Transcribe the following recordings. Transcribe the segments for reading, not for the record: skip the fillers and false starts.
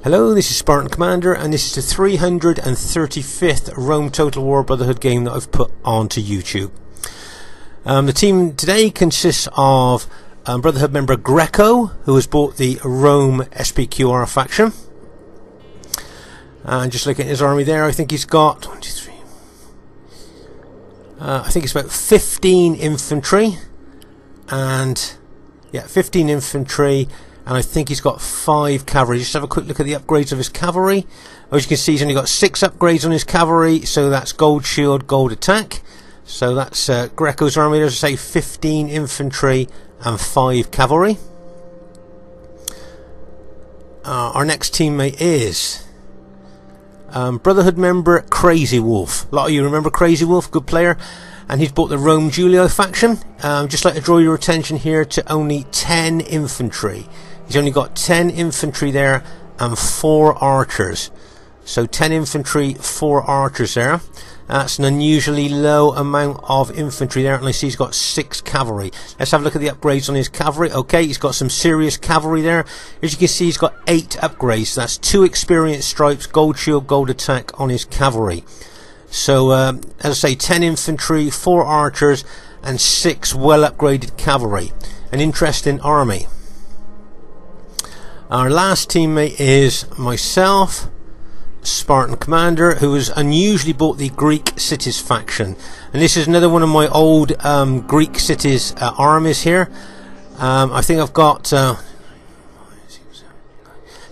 Hello, this is Spartan Commander, and this is the 335th Rome Total War Brotherhood game that I've put onto YouTube. The team today consists of Brotherhood member Greco, who has bought the Rome SPQR faction. And just looking at his army there, I think he's got I think it's about 15 infantry, and 15 infantry. And I think he's got 5 cavalry. Just have a quick look at the upgrades of his cavalry. As you can see, he's only got 6 upgrades on his cavalry, so that's gold shield, gold attack. So that's Greco's army. As I say, 15 infantry and 5 cavalry. Our next teammate is Brotherhood member Crazy Wolf. A lot of you remember Crazy Wolf, good player. And he's bought the Rome Giulio faction. Just like to draw your attention here to only 10 infantry. He's only got 10 infantry there and 4 archers. So 10 infantry, 4 archers there. That's an unusually low amount of infantry there. And I see he's got 6 cavalry. Let's have a look at the upgrades on his cavalry. Okay, he's got some serious cavalry there. As you can see, he's got 8 upgrades. So that's 2 experience stripes, gold shield, gold attack on his cavalry. So, as I say, 10 infantry, 4 archers, and 6 well-upgraded cavalry. An interesting army. Our last teammate is myself, Spartan Commander, who has unusually bought the Greek cities faction. And this is another one of my old Greek cities armies here. I think I've got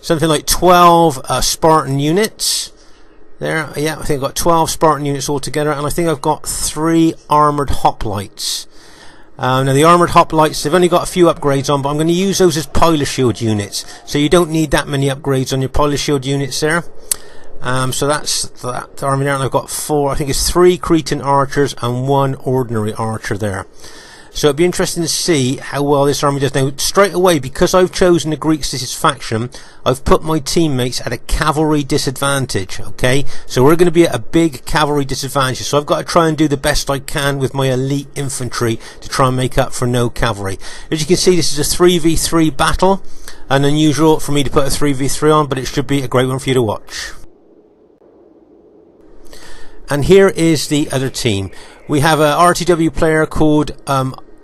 something like 12 Spartan units. There, yeah, I think I've got 12 Spartan units altogether, and I think I've got 3 armoured hoplites. Now the armoured hoplites, they've only got a few upgrades on, but I'm going to use those as pilot shield units, so you don't need that many upgrades on your pilot shield units there. So that's that army there, and I've got 4, I think it's 3 Cretan archers and 1 ordinary archer there. So it'd be interesting to see how well this army does. Now, straight away, because I've chosen the Greek cities faction, I've put my teammates at a cavalry disadvantage, okay? So we're going to be at a big cavalry disadvantage. So I've got to try and do the best I can with my elite infantry to try and make up for no cavalry. As you can see, this is a 3v3 battle. An unusual for me to put a 3v3 on, but it should be a great one for you to watch. And here is the other team. We have a RTW player called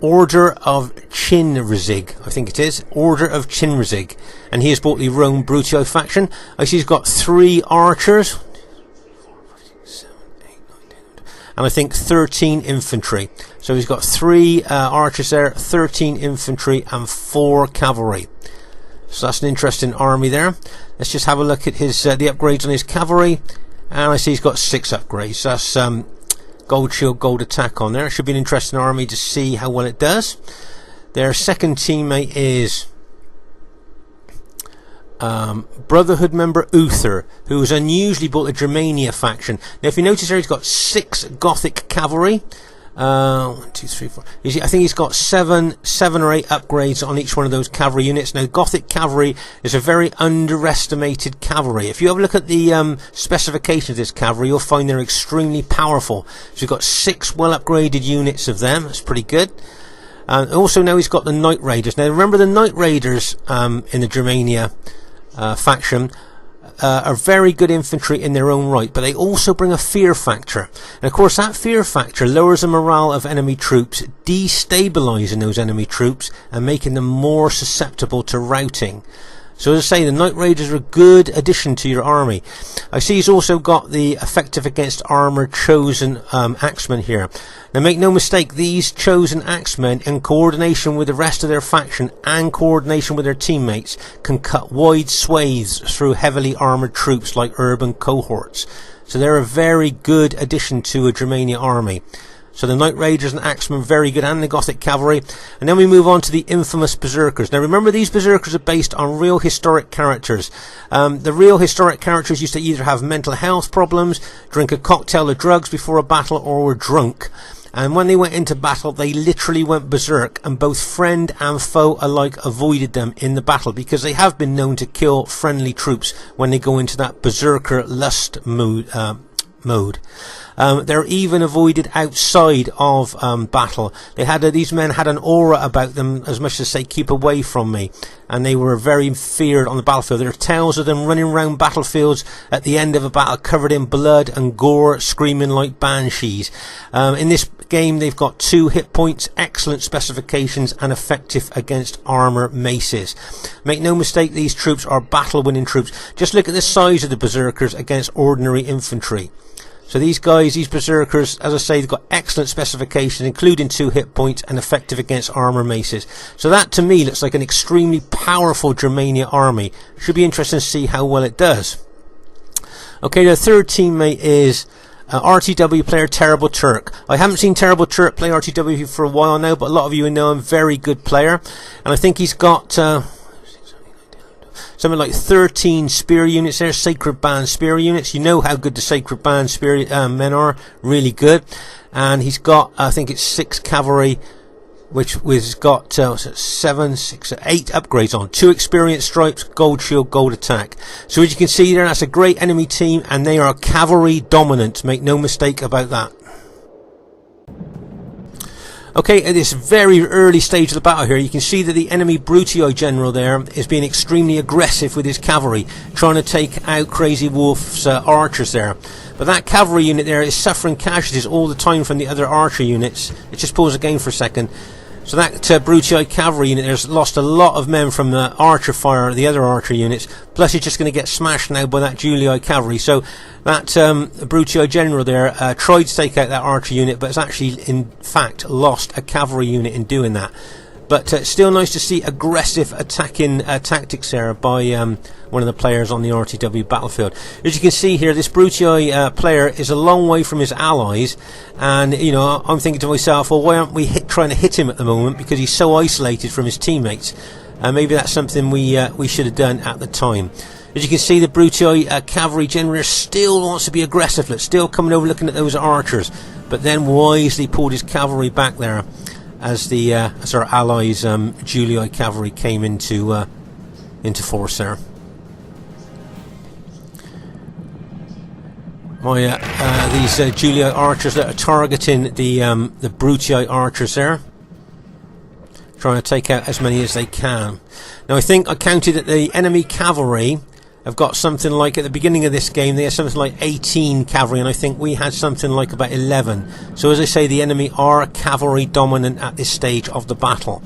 Order of Chinrizig, I think it is. Order of Chinrizig. And he has bought the Rome Brutio faction. I see he's got 3 archers. And I think 13 infantry. So he's got 3 archers there, 13 infantry and 4 cavalry. So that's an interesting army there. Let's just have a look at his the upgrades on his cavalry. And I see he's got 6 upgrades. That's gold shield, gold attack on there. It should be an interesting army to see how well it does. Their second teammate is Brotherhood member Uther, who has unusually bought the Germania faction. Now, if you notice there, he's got 6 Gothic cavalry. 1, 2, 3, 4. You see, I think he's got 7 or 8 upgrades on each one of those cavalry units. Now, Gothic cavalry is a very underestimated cavalry. If you have a look at the specifications of this cavalry, you'll find they're extremely powerful. So you've got 6 well-upgraded units of them. That's pretty good. And also now he's got the Knight Raiders. Now, remember the Knight Raiders in the Germania faction are very good infantry in their own right, but they also bring a fear factor. And of course that fear factor lowers the morale of enemy troops, destabilizing those enemy troops and making them more susceptible to routing. So as I say, the Knight Raiders are a good addition to your army. I see he's also got the effective against armor chosen axemen here. Now make no mistake, these chosen axemen, in coordination with the rest of their faction and coordination with their teammates, can cut wide swathes through heavily armoured troops like urban cohorts. So they're a very good addition to a Germania army. So the Knight Raiders and Axemen, very good, and the Gothic Cavalry. And then we move on to the infamous Berserkers. Now remember, these Berserkers are based on real historic characters. The real historic characters used to either have mental health problems, drink a cocktail of drugs before a battle, or were drunk. And when they went into battle, they literally went berserk, and both friend and foe alike avoided them in the battle, because they have been known to kill friendly troops when they go into that berserker lust mode. They're even avoided outside of battle. These men had an aura about them, as much as say, keep away from me, and they were very feared on the battlefield. There are tales of them running around battlefields at the end of a battle covered in blood and gore, screaming like banshees. In this game they've got 2 hit points, excellent specifications, and effective against armor maces. Make no mistake, these troops are battle winning troops. Just look at the size of the berserkers against ordinary infantry. So these guys, these berserkers, as I say, they've got excellent specifications, including 2 hit points, and effective against armor maces. So that to me looks like an extremely powerful Germania army. Should be interesting to see how well it does. Okay, the third teammate is RTW player Terrible Turk. I haven't seen Terrible Turk play RTW for a while now, but a lot of you know him. Very good player, and I think he's got something like 13 spear units there, Sacred Band spear units. You know how good the Sacred Band spear men are, really good. And he's got, I think it's 6 cavalry, which has got 8 upgrades on. 2 experience stripes, gold shield, gold attack. So as you can see there, that's a great enemy team, and they are cavalry dominant. Make no mistake about that. Okay, at this very early stage of the battle here, you can see that the enemy Brutii general there is being extremely aggressive with his cavalry, trying to take out Crazy Wolf's archers there. But that cavalry unit there is suffering casualties all the time from the other archer units. Let's just pause the game for a second. So that Brutii cavalry unit there's lost a lot of men from the archer fire, the other archer units. Plus, it's just going to get smashed now by that Julii cavalry. So that Brutii general there tried to take out that archer unit, but has actually, in fact, lost a cavalry unit in doing that. But still nice to see aggressive attacking tactics there by one of the players on the RTW battlefield. As you can see here, this Brutii player is a long way from his allies, and you know, I'm thinking to myself, well, why aren't we trying to hit him at the moment, because he's so isolated from his teammates? Maybe that's something we should have done at the time. As you can see, the Brutii cavalry general still wants to be aggressive, still coming over looking at those archers, but then wisely pulled his cavalry back there as our allies Julii cavalry came into force there. These Julii archers that are targeting the Brutii archers there, trying to take out as many as they can. Now I think I counted that the enemy cavalry have got something like, at the beginning of this game, they had something like 18 cavalry, and I think we had something like about 11. So as I say, the enemy are cavalry dominant at this stage of the battle.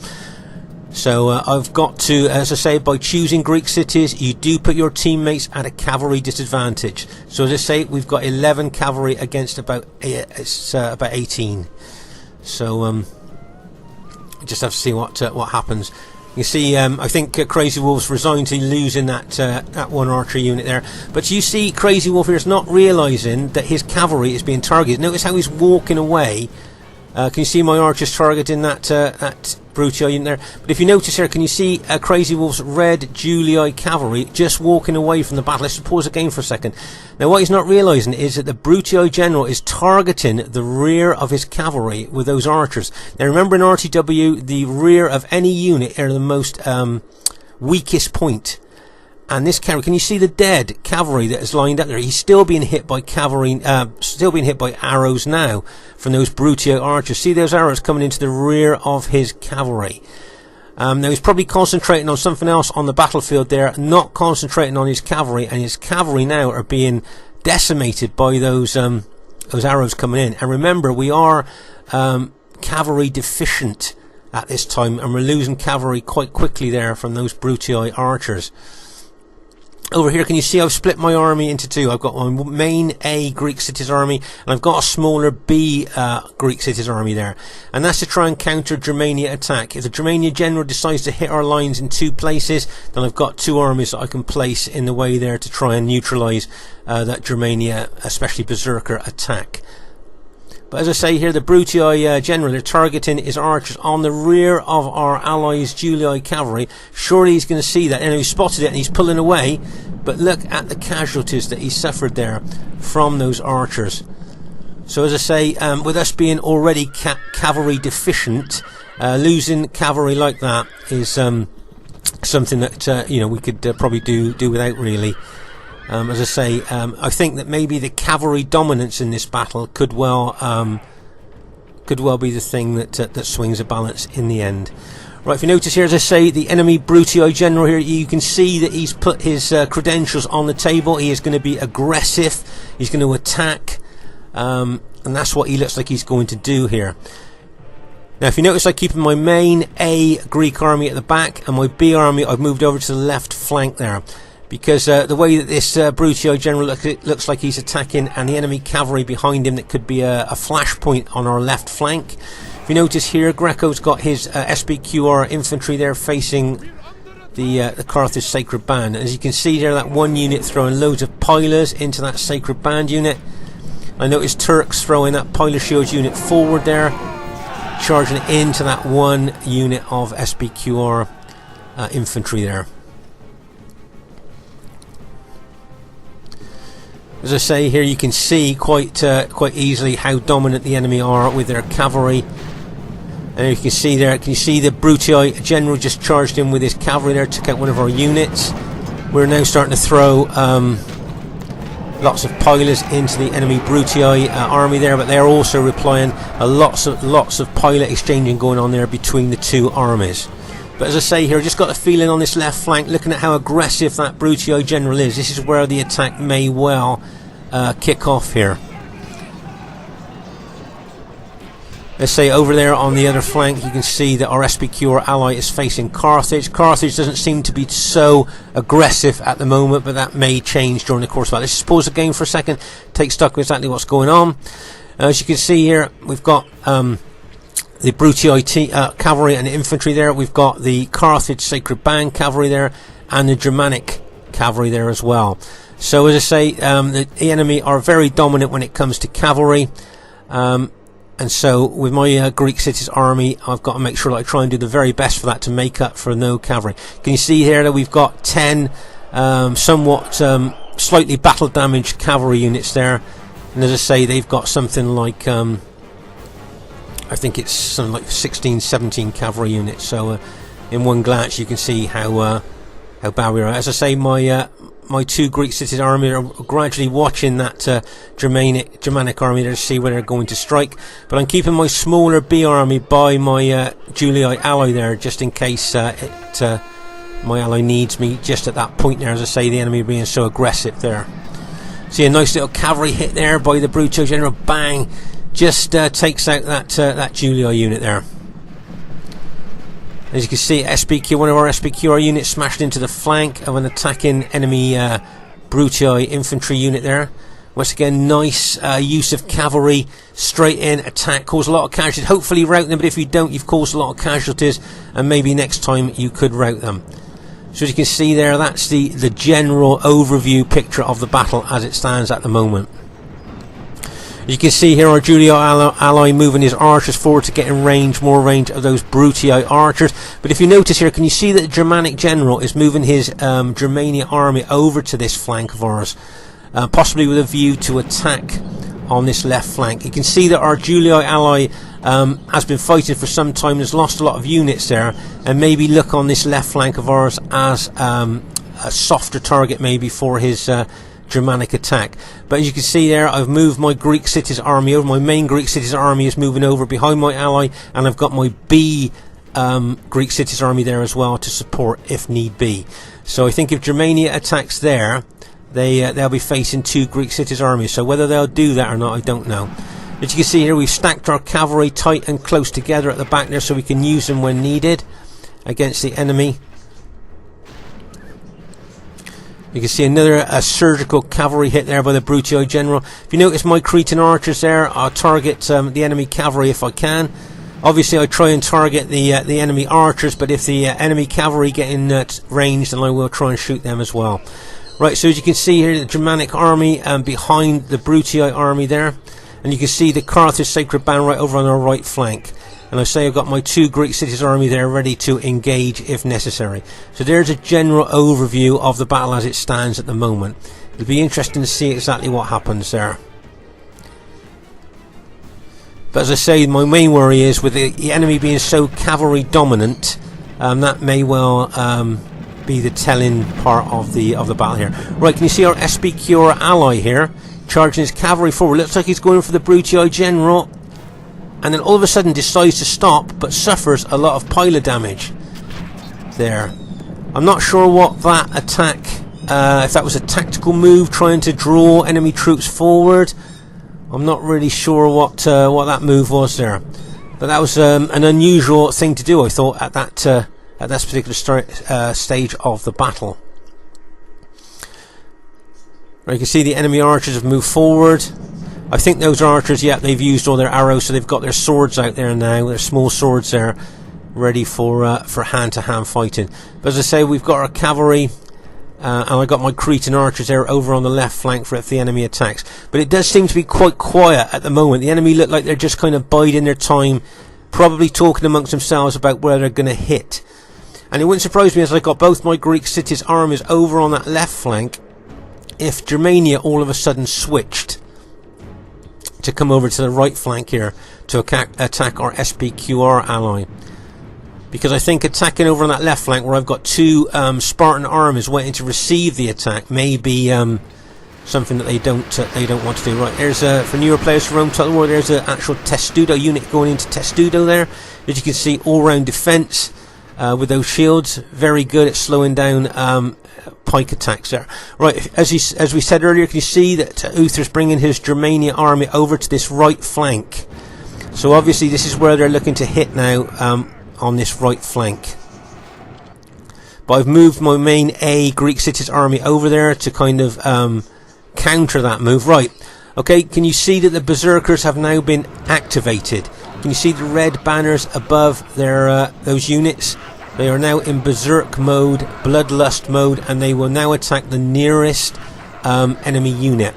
So I've got to, as I say, by choosing Greek cities, you do put your teammates at a cavalry disadvantage. So as I say, we've got 11 cavalry against about 18. So just have to see what happens. You see, I think Crazy Wolf's resigned to losing that one archer unit there. But you see, Crazy Wolf here is not realising that his cavalry is being targeted. Notice how he's walking away. Can you see my archers targeting that Brutii unit there? But if you notice here, can you see Crazy Wolf's red Julii cavalry just walking away from the battle? Let's pause the game for a second. Now what he's not realising is that the Brutii general is targeting the rear of his cavalry with those archers. Now remember, in RTW, the rear of any unit are the most weakest point. And this cavalry, can you see the dead cavalry that is lined up there? He's still being hit by cavalry, still being hit by arrows now from those Brutii archers. See those arrows coming into the rear of his cavalry. Now he's probably concentrating on something else on the battlefield there, not concentrating on his cavalry, and his cavalry now are being decimated by those arrows coming in. And remember, we are cavalry deficient at this time, and we're losing cavalry quite quickly there from those Brutii archers. Over here, can you see I've split my army into two? I've got my main A Greek cities army, and I've got a smaller B Greek cities army there. And that's to try and counter Germania attack. If the Germania general decides to hit our lines in 2 places, then I've got 2 armies that I can place in the way there to try and neutralise that Germania, especially Berserker, attack. But as I say here, the Brutii general, they're targeting his archers on the rear of our allies' Julii cavalry. Surely he's going to see that. And he's spotted it and he's pulling away. But look at the casualties that he suffered there from those archers. So as I say, with us being already cavalry deficient, losing cavalry like that is something that we could probably do without really. As I say, I think that maybe the cavalry dominance in this battle could well be the thing that swings the balance in the end. Right, if you notice here, as I say, the enemy Brutii general here, you can see that he's put his credentials on the table. He is going to be aggressive. He's going to attack, and that's what he looks like he's going to do here. Now, if you notice, I keep my main A Greek army at the back, and my B army I've moved over to the left flank there, because the way that this Brutii general looks like he's attacking, and the enemy cavalry behind him, that could be a flashpoint on our left flank. If you notice here, Greco's got his SBQR infantry there facing the Carthage Sacred Band. As you can see there, that one unit throwing loads of pilers into that Sacred Band unit. I notice Turks throwing that Piler Shields unit forward there, charging into that one unit of SBQR infantry there. As I say here, you can see quite easily how dominant the enemy are with their cavalry. And you can see there, can you see the Brutii general just charged in with his cavalry there, took out one of our units. We're now starting to throw lots of pilers into the enemy Brutii army there, but they are also replying. Lots of pilot exchanging going on there between the two armies. But as I say here, I just got a feeling on this left flank, looking at how aggressive that Brutii general is, this is where the attack may well kick off here. Let's say over there on the other flank, you can see that our SBQR ally is facing Carthage. Carthage doesn't seem to be so aggressive at the moment, but that may change during the course of that. Let's just pause the game for a second, take stock of exactly what's going on. As you can see here, we've got the Brutii cavalry and infantry there. We've got the Carthage Sacred Band cavalry there, and the Germanic cavalry there as well. So as I say, the enemy are very dominant when it comes to cavalry. And so with my Greek cities army, I've got to make sure that I try and do the very best for that to make up for no cavalry. Can you see here that we've got 10 somewhat slightly battle damaged cavalry units there. And as I say, they've got something like I think it's something like 16, 17 cavalry units. So in one glance you can see how bad we are. As I say, my two Greek cities army are gradually watching that Germanic army there to see where they're going to strike. But I'm keeping my smaller B army by my Julii ally there, just in case my ally needs me just at that point there. As I say, the enemy being so aggressive there. See a nice little cavalry hit there by the Brutii general. Bang! Just takes out that Julii unit there. As you can see, one of our SBQR units smashed into the flank of an attacking enemy Brutii infantry unit there. Once again, nice use of cavalry, straight in, attack, cause a lot of casualties. Hopefully rout them, but if you don't, you've caused a lot of casualties, and maybe next time you could rout them. So as you can see there, that's the general overview picture of the battle as it stands at the moment. You can see here our Julii ally moving his archers forward to get in range, more range of those Brutii archers. But if you notice here, can you see that the Germanic general is moving his Germania army over to this flank of ours, possibly with a view to attack on this left flank. You can see that our Julii ally has been fighting for some time, has lost a lot of units there, and maybe look on this left flank of ours as a softer target maybe for his Germanic attack. But as you can see there, I've moved my Greek cities army over. My main Greek cities army is moving over behind my ally, and I've got my B Greek cities army there as well to support if need be. So I think if Germania attacks there, they'll be facing two Greek cities armies. So whether they'll do that or not, I don't know. As you can see here, we've stacked our cavalry tight and close together at the back there, so we can use them when needed against the enemy. You can see another surgical cavalry hit there by the Brutii general. If you notice, my Cretan archers there, I'll target the enemy cavalry if I can. Obviously I try and target the enemy archers, but if the enemy cavalry get in range, then I will try and shoot them as well. Right, so as you can see here, the Germanic army behind the Brutii army there, and you can see the Carthage Sacred Band right over on our right flank. And I say I've got my two Greek cities army there ready to engage if necessary. So there's a general overview of the battle as it stands at the moment. It'll be interesting to see exactly what happens there. But as I say, my main worry is with the enemy being so cavalry dominant, that may well be the telling part of the battle here. Right, can you see our SBQR ally here charging his cavalry forward? Looks like he's going for the Brutii General, and then all of a sudden decides to stop, but suffers a lot of pilot damage there. I'm not sure what that attack, if that was a tactical move trying to draw enemy troops forward. I'm not really sure what that move was there, but that was an unusual thing to do, I thought, at that particular stage of the battle. Right, you can see the enemy archers have moved forward. I think those archers, yeah, they've used all their arrows, so they've got their swords out there now, their small swords there, ready for hand-to-hand fighting. But as I say, we've got our cavalry, and I got my Cretan archers there over on the left flank for if the enemy attacks. But it does seem to be quite quiet at the moment. The enemy look like they're just kind of biding their time, probably talking amongst themselves about where they're going to hit. And it wouldn't surprise me, as I got both my Greek cities armies over on that left flank, if Germania all of a sudden switched to come over to the right flank here to attack our SBQR ally. Because I think attacking over on that left flank, where I've got two Spartan armies waiting to receive the attack, may be something that they don't want to do. Right, there's for newer players for Rome Total War, there's an actual Testudo unit going into Testudo there. As you can see, all-round defence with those shields, very good at slowing down pike attacks there. Right, as we said earlier, can you see that Uther's bringing his Germania army over to this right flank? So obviously this is where they're looking to hit now, on this right flank. But I've moved my main Greek cities army over there to kind of counter that move. Right, okay, can you see that the berserkers have now been activated? Can you see the red banners above their those units? They are now in berserk mode, bloodlust mode, and they will now attack the nearest enemy unit.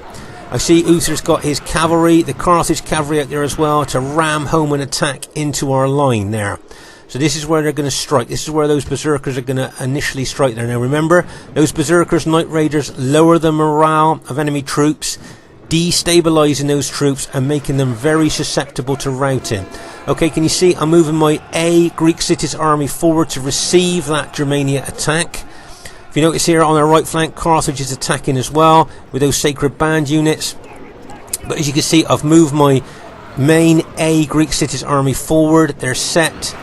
I see Uther's got his cavalry, the Carthage cavalry out there as well, to ram home an attack into our line there. So this is where they're going to strike. This is where those berserkers are going to initially strike there. Now remember, those berserkers, Knight Raiders, lower the morale of enemy troops, destabilizing those troops and making them very susceptible to routing. Okay, can you see I'm moving my Greek cities army forward to receive that Germania attack. If you notice here on our right flank, Carthage is attacking as well with those Sacred Band units. But as you can see, I've moved my main Greek cities army forward. They're set,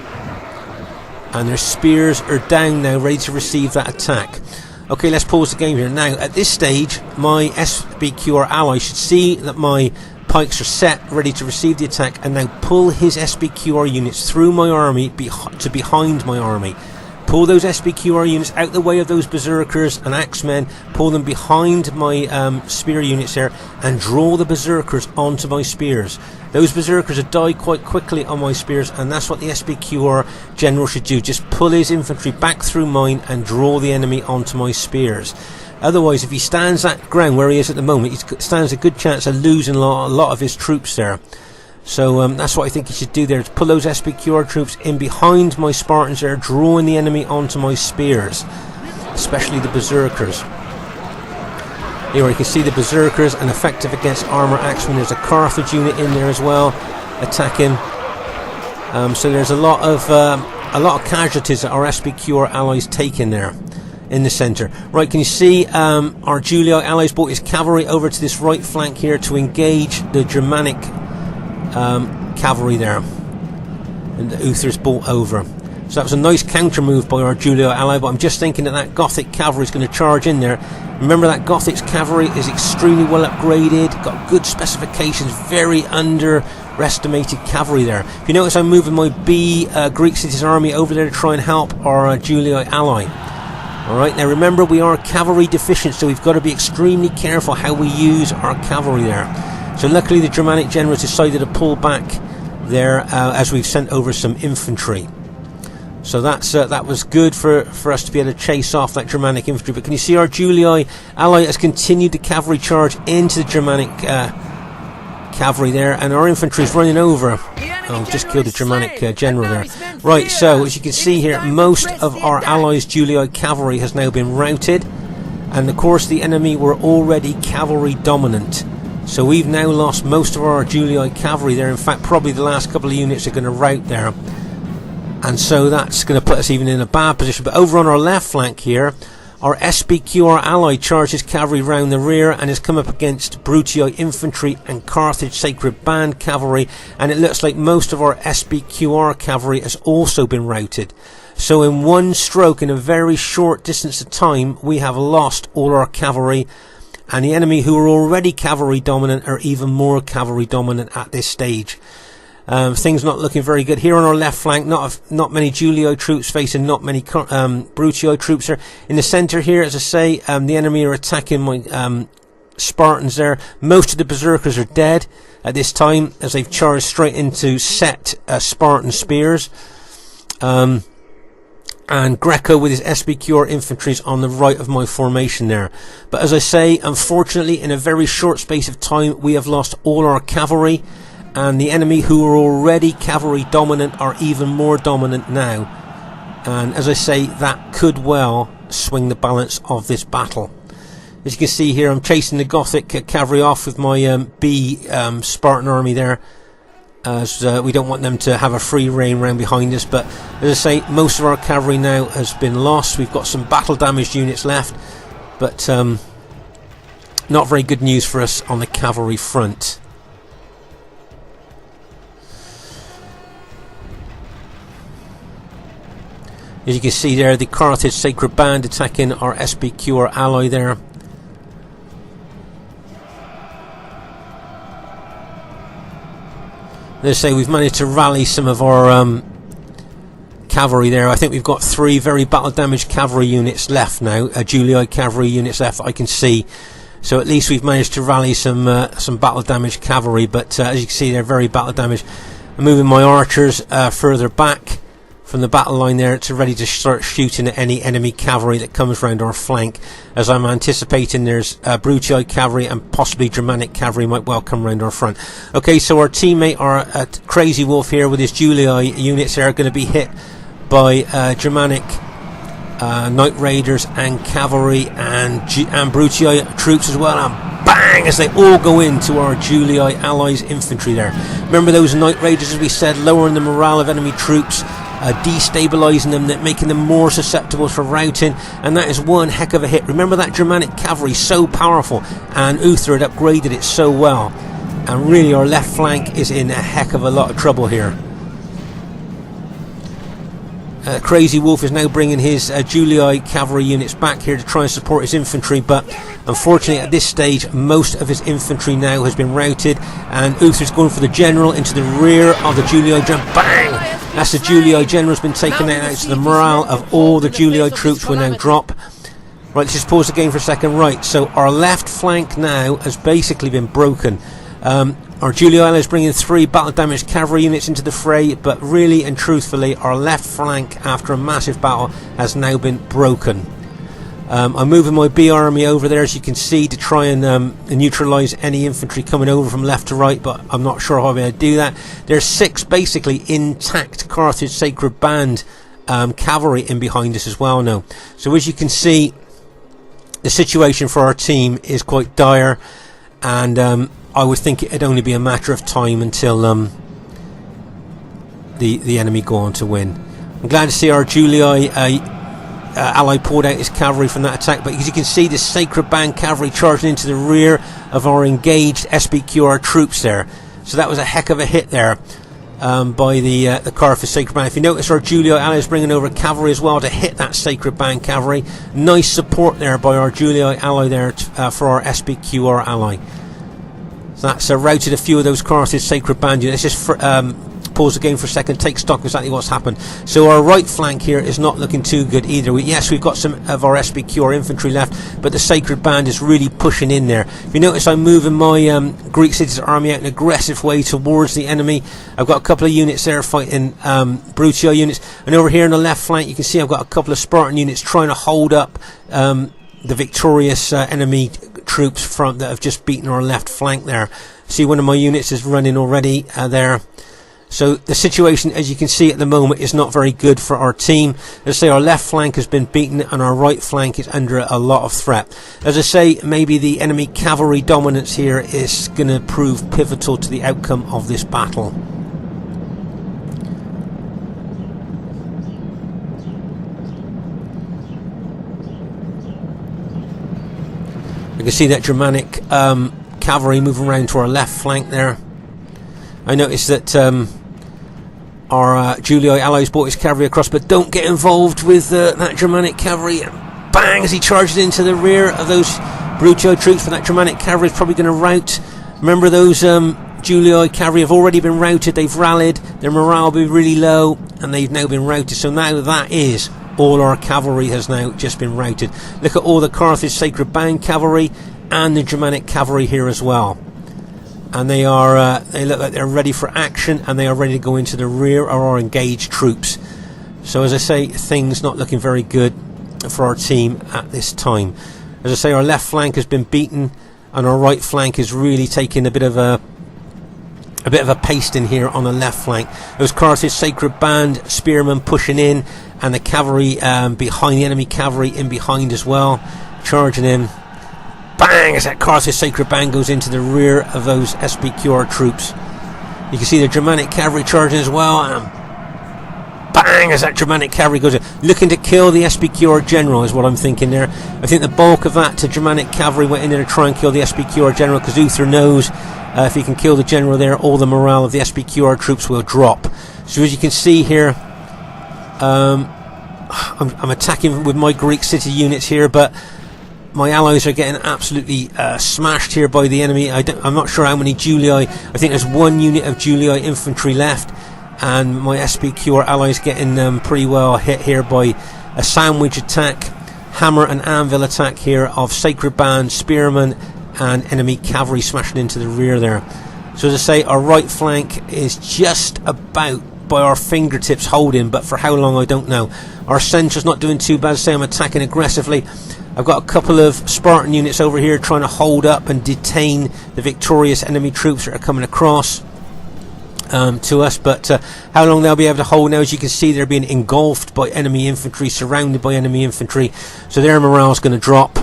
and their spears are down now, ready to receive that attack. Okay, let's pause the game here. Now, at this stage, my SBQR ally should see that my pikes are set, ready to receive the attack, and now pull his SBQR units through my army to behind my army. Pull those SBQR units out the way of those berserkers and axemen, pull them behind my spear units there, and draw the berserkers onto my spears. Those berserkers have died quite quickly on my spears, and that's what the SBQR general should do. Just pull his infantry back through mine and draw the enemy onto my spears. Otherwise, if he stands that ground where he is at the moment, he stands a good chance of losing a lot of his troops there. So that's what I think he should do there, is pull those SBQR troops in behind my Spartans there, drawing the enemy onto my spears, especially the berserkers. Here you can see the berserkers, and effective against armour axemen. There's a Carthage unit in there as well, attacking. So there's a lot of casualties that our SBQR allies taking there in the centre. Right, can you see our Julii allies brought his cavalry over to this right flank here to engage the Germanic cavalry there, and the Uther's brought over. So that was a nice counter move by our Julii ally, but I'm just thinking that Gothic cavalry is going to charge in there. Remember that Gothic's cavalry is extremely well upgraded, got good specifications, very underestimated cavalry there. If you notice, I'm moving my Greek cities army over there to try and help our Julii ally. Alright, now remember, we are cavalry deficient, so we've got to be extremely careful how we use our cavalry there. So luckily the Germanic generals decided to pull back there as we've sent over some infantry. So that was good for us to be able to chase off that Germanic infantry. But can you see our Julii ally has continued the cavalry charge into the Germanic cavalry there, and our infantry is running over. Oh, just killed the Germanic general there. Right, so as you can see here, most of our allies' Julii cavalry has now been routed, and of course the enemy were already cavalry dominant. So we've now lost most of our Julii cavalry there. In fact, probably the last couple of units are going to rout there. and so that's going to put us even in a bad position. But over on our left flank here, our SBQR ally charges cavalry round the rear and has come up against Brutii infantry and Carthage Sacred Band cavalry, and it looks like most of our SBQR cavalry has also been routed. So in one stroke, in a very short distance of time, we have lost all our cavalry, and the enemy, who are already cavalry dominant, are even more cavalry dominant at this stage. Things not looking very good here on our left flank. Not many Julii troops facing not many Brutii troops there. In the centre here, as I say, the enemy are attacking my Spartans there. Most of the berserkers are dead at this time, as they've charged straight into set Spartan spears. And Greco with his SBQR infantry is on the right of my formation there. But as I say, unfortunately, in a very short space of time, we have lost all our cavalry, and the enemy, who are already cavalry dominant, are even more dominant now. And as I say, that could well swing the balance of this battle. As you can see here, I'm chasing the Gothic cavalry off with my B Spartan army there, as we don't want them to have a free rein round behind us. But as I say, most of our cavalry now has been lost. We've got some battle damaged units left, but not very good news for us on the cavalry front. As you can see there, the Carthage Sacred Band attacking our SBQR ally there. Let's say we've managed to rally some of our cavalry there. I think we've got 3 very battle damaged cavalry units left now, Julii cavalry units left that I can see. So at least we've managed to rally some battle damaged cavalry, but as you can see, they're very battle damaged. I'm moving my archers further back from the battle line there to ready to start shooting at any enemy cavalry that comes round our flank, as I'm anticipating there's Brutii cavalry and possibly Germanic cavalry might well come round our front. Okay, so our teammate, our Crazy Wolf here with his Julii units there, are going to be hit by Germanic Knight Raiders and cavalry and Brutii troops as well, and bang, as they all go into our Julii allies infantry there. Remember those Knight Raiders, as we said, lowering the morale of enemy troops, destabilising them, making them more susceptible for routing, and that is one heck of a hit. Remember that Germanic cavalry, so powerful, and Uther had upgraded it so well, and really our left flank is in a heck of a lot of trouble here. Crazy Wolf is now bringing his Julii cavalry units back here to try and support his infantry, but unfortunately at this stage most of his infantry now has been routed, and Uther's going for the general into the rear of the Julii general. Bang! That's the Julii general has been taken out, so the morale of all the Julii troops will now drop. Right, let's just pause the game for a second. Right, so our left flank now has basically been broken. Our Julii is bringing 3 battle damaged cavalry units into the fray, but really and truthfully our left flank after a massive battle has now been broken. I'm moving my B army over there, as you can see, to try and neutralise any infantry coming over from left to right, but I'm not sure how I'm going to do that. There's 6 basically intact Carthage Sacred Band cavalry in behind us as well now. So as you can see, the situation for our team is quite dire, and I would think it'd only be a matter of time until the enemy go on to win. I'm glad to see our Julii ally pulled out his cavalry from that attack, but as you can see, the Sacred Band cavalry charging into the rear of our engaged SBQR troops there. So that was a heck of a hit there by the Carthage Sacred Band. If you notice, our Julii ally is bringing over cavalry as well to hit that Sacred Band cavalry. Nice support there by our Julii ally there for our SBQR ally. So that's routed a few of those Carthage Sacred Band units. Let's just pause the game for a second, take stock of exactly what's happened. So our right flank here is not looking too good either. Yes, we've got some of our SBQR infantry left, but the Sacred Band is really pushing in there. If you notice, I'm moving my Greek citizen army out in an aggressive way towards the enemy. I've got a couple of units there fighting Brutii units, and over here on the left flank you can see I've got a couple of Spartan units trying to hold up the victorious enemy troops that have just beaten our left flank there. See, one of my units is running already there. So the situation, as you can see at the moment, is not very good for our team. As I say, our left flank has been beaten and our right flank is under a lot of threat. As I say, maybe the enemy cavalry dominance here is going to prove pivotal to the outcome of this battle. I can see that Germanic cavalry moving around to our left flank there. I noticed that our Julii allies brought his cavalry across, but don't get involved with that Germanic cavalry. Bang, as he charges into the rear of those Brutii troops, for that Germanic cavalry is probably going to rout. Remember, those Julii cavalry have already been routed, they've rallied, their morale will be really low, and they've now been routed. So now that is all our cavalry has now just been routed. Look at all the Carthage Sacred Band cavalry and the Germanic cavalry here as well. And they are they look like they're ready for action, and they are ready to go into the rear of our engaged troops. So as I say, things not looking very good for our team at this time. As I say, our left flank has been beaten, and our right flank is really taking a bit of a pasting here on the left flank. Those Carthage Sacred Band spearmen pushing in, and the cavalry behind, the enemy cavalry in behind as well, charging in. Bang, as that Carthage Sacred Band goes into the rear of those SPQR troops. You can see the Germanic cavalry charging as well, and bang, as that Germanic cavalry goes in, looking to kill the SPQR general is what I'm thinking there. I think the bulk of that to Germanic cavalry went in there to try and kill the SPQR general, because Uther knows if he can kill the general there, all the morale of the SPQR troops will drop. So as you can see here, I'm attacking with my Greek city units here, but my allies are getting absolutely smashed here by the enemy. I'm not sure how many Julii. I think there's one unit of Julii infantry left, and my SPQR allies getting pretty well hit here by a sandwich attack, hammer and anvil attack here of Sacred Band, spearmen, and enemy cavalry smashing into the rear there. So as I say, our right flank is just about by our fingertips holding, but for how long I don't know. Our centre's not doing too bad. As I say, I'm attacking aggressively. I've got a couple of Spartan units over here trying to hold up and detain the victorious enemy troops that are coming across to us, but how long they'll be able to hold now, as you can see, they're being engulfed by enemy infantry, surrounded by enemy infantry, so their morale is going to drop.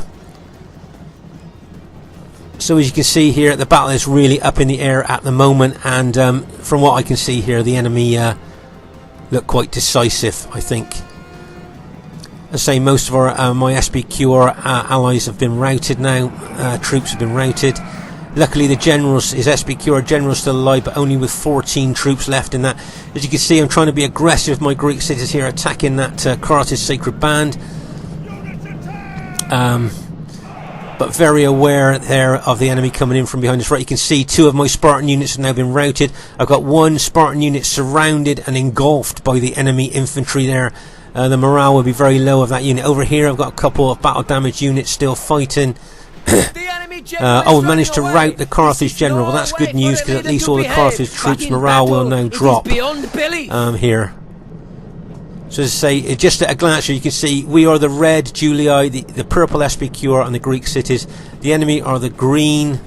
So as you can see here, the battle is really up in the air at the moment, and from what I can see here, the enemy look quite decisive, I think. As I say, most of our my SPQR allies have been routed now. Troops have been routed. Luckily, the generals, his SPQR general, is still alive, but only with 14 troops left in that. As you can see, I'm trying to be aggressive with my Greek cities here, attacking that Carthage Sacred Band. But very aware there of the enemy coming in from behind us. Right, you can see two of my Spartan units have now been routed. I've got one Spartan unit surrounded and engulfed by the enemy infantry there. The morale will be very low of that unit. Over here, I've got a couple of battle damage units still fighting. Oh, we managed to rout the Carthage general. Well, that's good news, because at least all the Carthage troops' morale will now drop here. So as I say, just at a glance here, you can see we are the red Julii, the purple SPQR, and the Greek cities. The enemy are the green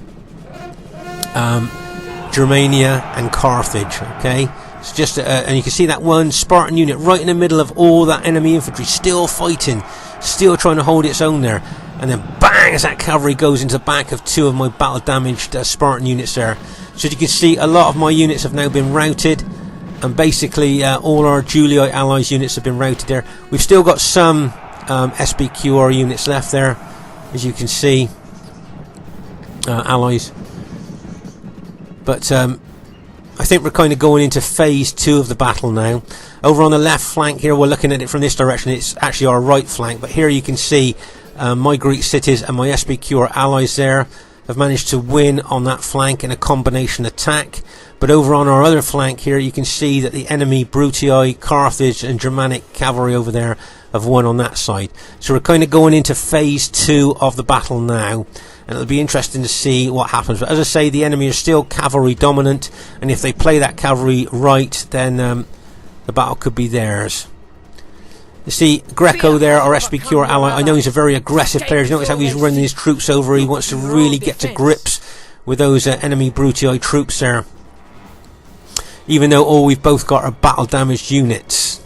Germania and Carthage. Okay, it's just and you can see that one Spartan unit right in the middle of all that enemy infantry, still fighting, still trying to hold its own there. And then bang, as that cavalry goes into the back of two of my battle damaged Spartan units there. So as you can see, a lot of my units have now been routed. And basically all our Julii allies units have been routed there. We've still got some SPQR units left there, as you can see, allies. But I think we're kind of going into phase 2 of the battle now. Over on the left flank here, we're looking at it from this direction, it's actually our right flank. But here you can see my Greek cities and my SPQR allies there have managed to win on that flank in a combination attack. But over on our other flank here, you can see that the enemy Brutii, Carthage and Germanic cavalry over there have won on that side. So we're kind of going into phase 2 of the battle now, and it'll be interesting to see what happens. But as I say, the enemy are still cavalry dominant, and if they play that cavalry right, then the battle could be theirs. You see Greco there, our SPQR ally. I know he's a very aggressive player. You notice how he's running his troops over. He wants to really get to grips with those enemy Brutii troops there. Even though all we've both got are battle damaged units.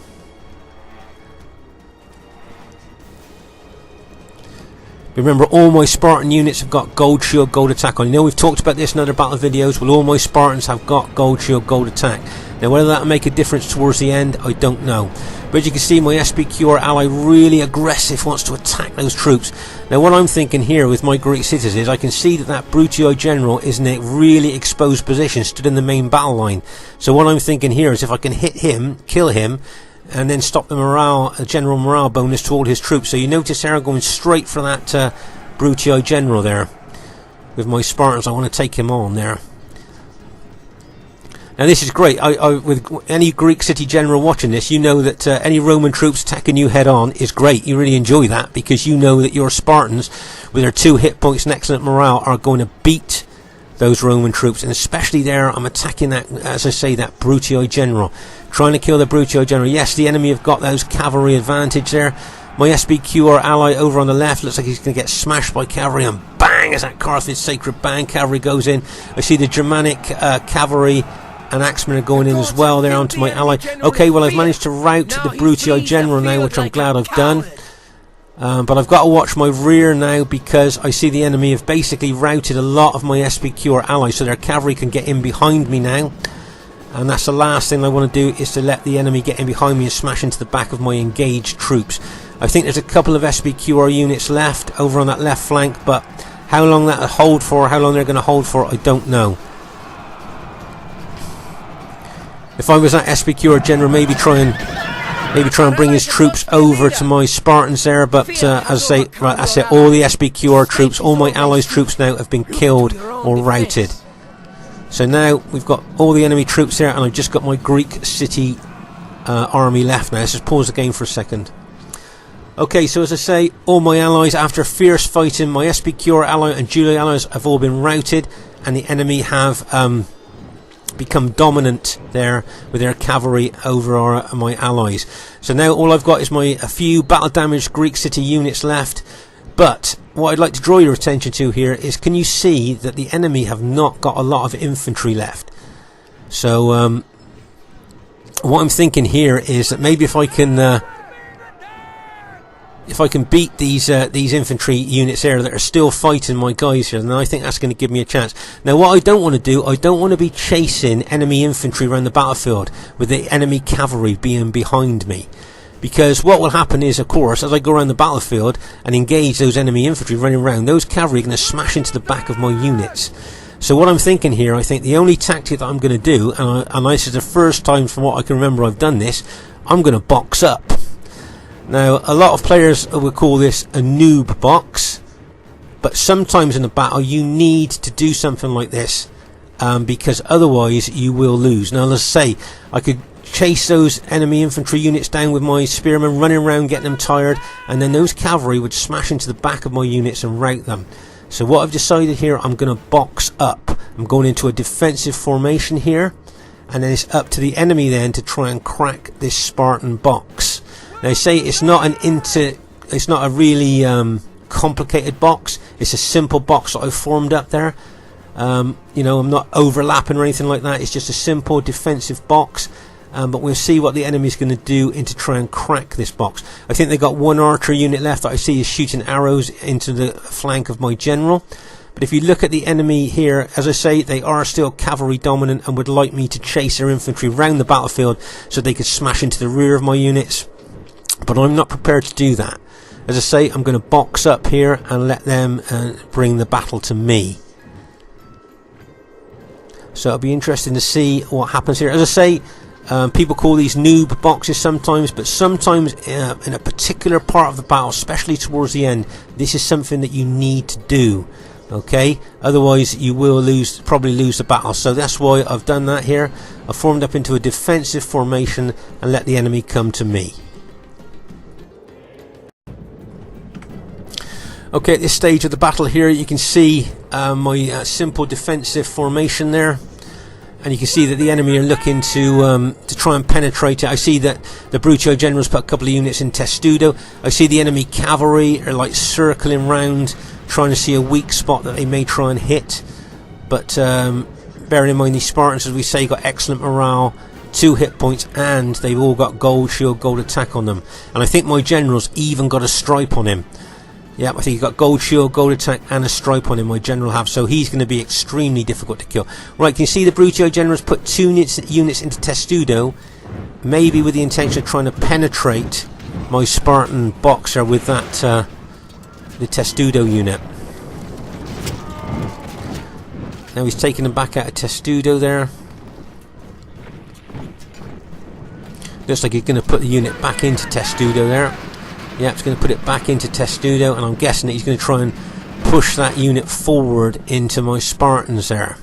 Remember, all my Spartan units have got gold shield, gold attack on. You know, we've talked about this in other battle videos. Well, all my Spartans have got gold shield, gold attack. Now whether that'll make a difference towards the end, I don't know. But as you can see, my SPQR ally really aggressive, wants to attack those troops. Now what I'm thinking here with my Greek cities is I can see that Brutii general is in a really exposed position, stood in the main battle line. So what I'm thinking here is if I can hit him, kill him, and then stop the general morale bonus to all his troops. So you notice there I'm going straight for that Brutii general there. With my Spartans, I want to take him on there. Now this is great. With any Greek city general watching this, you know that any Roman troops attacking you head on is great. You really enjoy that because you know that your Spartans, with their 2 hit points and excellent morale, are going to beat those Roman troops. And especially there, I'm attacking that, as I say, that Brutii general, trying to kill the Brutii general. Yes, the enemy have got those cavalry advantage there. My SBQR ally over on the left looks like he's going to get smashed by cavalry, and bang, as that Carthage sacred band cavalry goes in. I see the Germanic cavalry and axemen are going in as well there onto my ally. Okay, well I've managed to rout the Brutii general now, which I'm glad I've done. But I've got to watch my rear now because I see the enemy have basically routed a lot of my SPQR allies, so their cavalry can get in behind me now. And that's the last thing I want to do, is to let the enemy get in behind me and smash into the back of my engaged troops. I think there's a couple of SPQR units left over on that left flank, but how long that'll hold for, how long they're going to hold for, I don't know. If I was that SPQR general, maybe try and bring his troops over to my Spartans there, but as I say, right, that's it. All the SPQR troops, all my allies' troops now have been killed or routed. So now we've got all the enemy troops there, and I've just got my Greek city army left now. Let's just pause the game for a second. Okay, so as I say, all my allies, after fierce fighting, my SPQR ally and Julia allies have all been routed, and the enemy have become dominant there with their cavalry over my allies. So now all I've got is a few battle damaged Greek city units left. But what I'd like to draw your attention to here is, can you see that the enemy have not got a lot of infantry left? So what I'm thinking here is that maybe if I can beat these infantry units there that are still fighting my guys here, then I think that's going to give me a chance. Now what I don't want to do, I don't want to be chasing enemy infantry around the battlefield with the enemy cavalry being behind me. Because what will happen is, of course, as I go around the battlefield and engage those enemy infantry running around, those cavalry are going to smash into the back of my units. So what I'm thinking here, I think the only tactic that I'm going to do, and this is the first time from what I can remember I've done this, I'm going to box up. Now, a lot of players would call this a noob box, but sometimes in a battle you need to do something like this, because otherwise you will lose. Now, let's say I could chase those enemy infantry units down with my spearmen, running around getting them tired, and then those cavalry would smash into the back of my units and rout them. So what I've decided here, I'm going to box up. I'm going into a defensive formation here, and then it's up to the enemy then to try and crack this Spartan box. Now I say it's not a really complicated box. It's a simple box that I've formed up there. You know, I'm not overlapping or anything like that. It's just a simple defensive box. But we'll see what the enemy's going to do to try and crack this box. I think they've got one archer unit left that I see is shooting arrows into the flank of my general. But if you look at the enemy here, as I say, they are still cavalry dominant and would like me to chase their infantry round the battlefield so they could smash into the rear of my units. But I'm not prepared to do that. As I say, I'm going to box up here and let them bring the battle to me. So it'll be interesting to see what happens here. As I say, people call these noob boxes sometimes, but sometimes in a particular part of the battle, especially towards the end, this is something that you need to do. Okay, otherwise you will probably lose the battle. So that's why I've done that here. I've formed up into a defensive formation and let the enemy come to me. Okay, at this stage of the battle here, you can see my simple defensive formation there. And you can see that the enemy are looking to try and penetrate it. I see that the Brutio generals put a couple of units in Testudo. I see the enemy cavalry are like circling round, trying to see a weak spot that they may try and hit. But bearing in mind, these Spartans, as we say, got excellent morale, 2 hit points, and they've all got gold shield, gold attack on them. And I think my general's even got a stripe on him. Yeah, I think he's got gold shield, gold attack, and a stripe on him, my general have, so he's going to be extremely difficult to kill. Right, can you see the Brutio general's put 2 units into Testudo, maybe with the intention of trying to penetrate my Spartan boxer with that, the Testudo unit. Now he's taking them back out of Testudo there. Looks like he's going to put the unit back into Testudo there. Yeah, it's going to put it back into Testudo, and I'm guessing that he's going to try and push that unit forward into my Spartans there.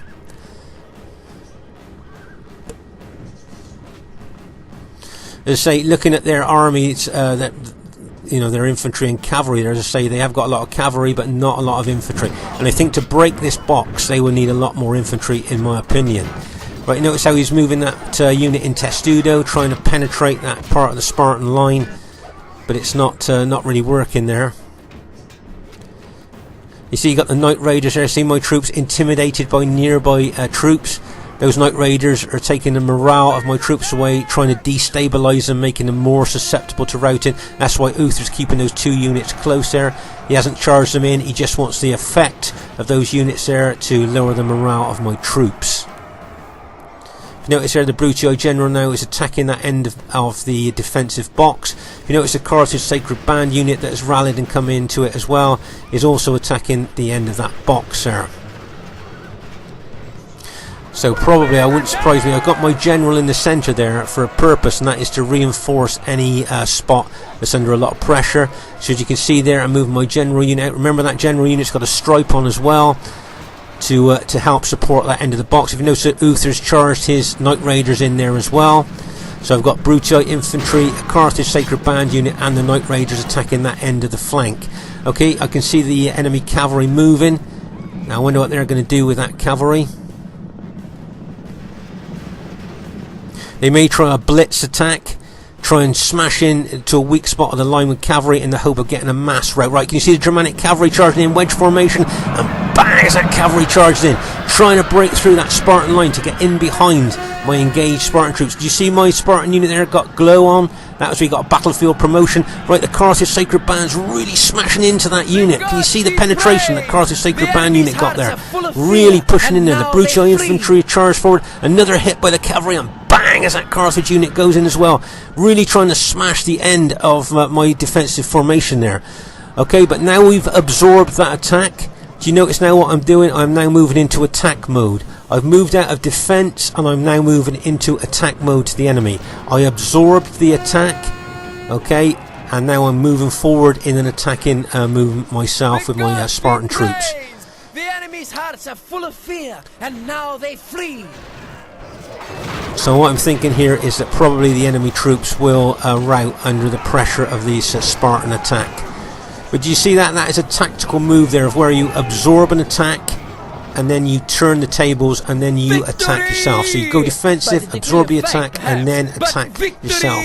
As I say, looking at their army, it's that, you know, their infantry and cavalry there, as I say, they have got a lot of cavalry but not a lot of infantry, and I think to break this box they will need a lot more infantry, in my opinion. Right, notice how he's moving that unit in Testudo, trying to penetrate that part of the Spartan line, but it's not really working there. You see, you got the Night Raiders there. See my troops intimidated by nearby troops. Those Night Raiders are taking the morale of my troops away, trying to destabilise them, making them more susceptible to routing. That's why Uther's keeping those 2 units close there. He hasn't charged them in, he just wants the effect of those units there to lower the morale of my troops. Notice there the Brutio general now is attacking that end of the defensive box. If you notice the Carthage Sacred Band unit that has rallied and come into it as well is also attacking the end of that box there. So probably, I wouldn't surprise me, I've got my general in the centre there for a purpose, and that is to reinforce any spot that's under a lot of pressure. So as you can see there, I'm moving my general unit out. Remember that general unit's got a stripe on as well, to help support that end of the box. If you notice that Uther's charged his Night Raiders in there as well. So I've got Brutio infantry, a Carthage Sacred Band unit, and the Night Raiders attacking that end of the flank. Okay, I can see the enemy cavalry moving. Now I wonder what they're going to do with that cavalry. They may try a blitz attack, try and smash into a weak spot of the line with cavalry in the hope of getting a mass rout. Right, can you see the Germanic cavalry charging in wedge formation? And bang, as that cavalry charged in, trying to break through that Spartan line to get in behind my engaged Spartan troops. Do you see my Spartan unit there got glow on? That was, we got a battlefield promotion. Right, the Carthage Sacred Band's really smashing into that unit. Can you see the penetration that Carthage Sacred Band unit got there? Really pushing in there. The Brutio infantry charged forward. Another hit by the cavalry, and bang, as that Carthage unit goes in as well. Really trying to smash the end of my defensive formation there. Okay, but now we've absorbed that attack. Do you notice now what I'm doing? I'm now moving into attack mode. I've moved out of defense and I'm now moving into attack mode to the enemy. I absorbed the attack, okay, and now I'm moving forward in an attacking movement myself with my Spartan troops. The enemy's hearts are full of fear, and now they flee. So what I'm thinking here is that probably the enemy troops will rout under the pressure of these Spartan attack. But do you see that? That is a tactical move there of where you absorb an attack and then you turn the tables and then you attack yourself. So you go defensive, absorb the attack, and then attack yourself.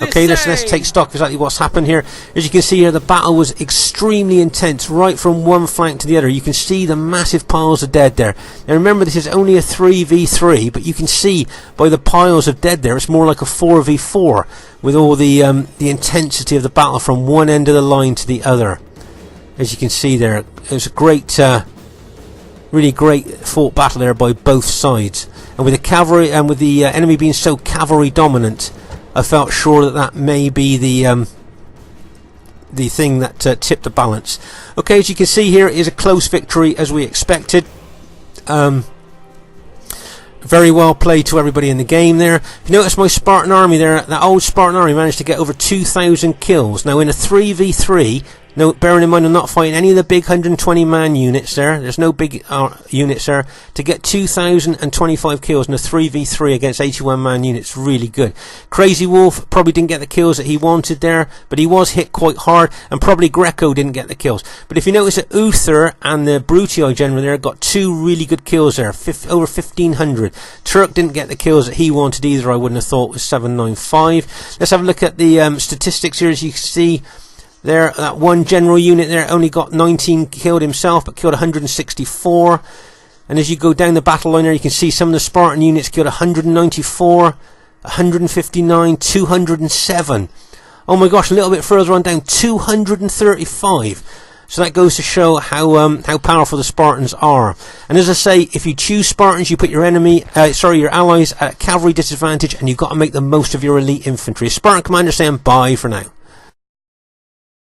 Okay, let's take stock of exactly what's happened here. As you can see here, the battle was extremely intense, right from one flank to the other. You can see the massive piles of dead there. Now remember, this is only a 3v3, but you can see by the piles of dead there, it's more like a 4v4 with all the intensity of the battle from one end of the line to the other. As you can see there, it was a great, really great fought battle there by both sides. And with the cavalry and with the enemy being so cavalry dominant, I felt sure that that may be the thing that tipped the balance. Okay, as you can see here, it is a close victory as we expected. Very well played to everybody in the game there. If you notice my Spartan army there, that old Spartan army managed to get over 2,000 kills. Now in a 3v3, no, bearing in mind I'm not fighting any of the big 120 man units there. There's no big units there. To get 2,025 kills in a 3v3 against 81 man units, really good. Crazy Wolf probably didn't get the kills that he wanted there, but he was hit quite hard, and probably Greco didn't get the kills. But if you notice that Uther and the Brutio general there got 2 really good kills there, over 1,500. Turk didn't get the kills that he wanted either, I wouldn't have thought, with 795. Let's have a look at the statistics here. As you can see there, that one general unit there only got 19 killed himself, but killed 164. And as you go down the battle line there, you can see some of the Spartan units killed 194, 159, 207. Oh my gosh, a little bit further on down, 235. So that goes to show how powerful the Spartans are. And as I say, if you choose Spartans, you put your your allies at cavalry disadvantage, and you've got to make the most of your elite infantry. Spartan commander saying bye for now.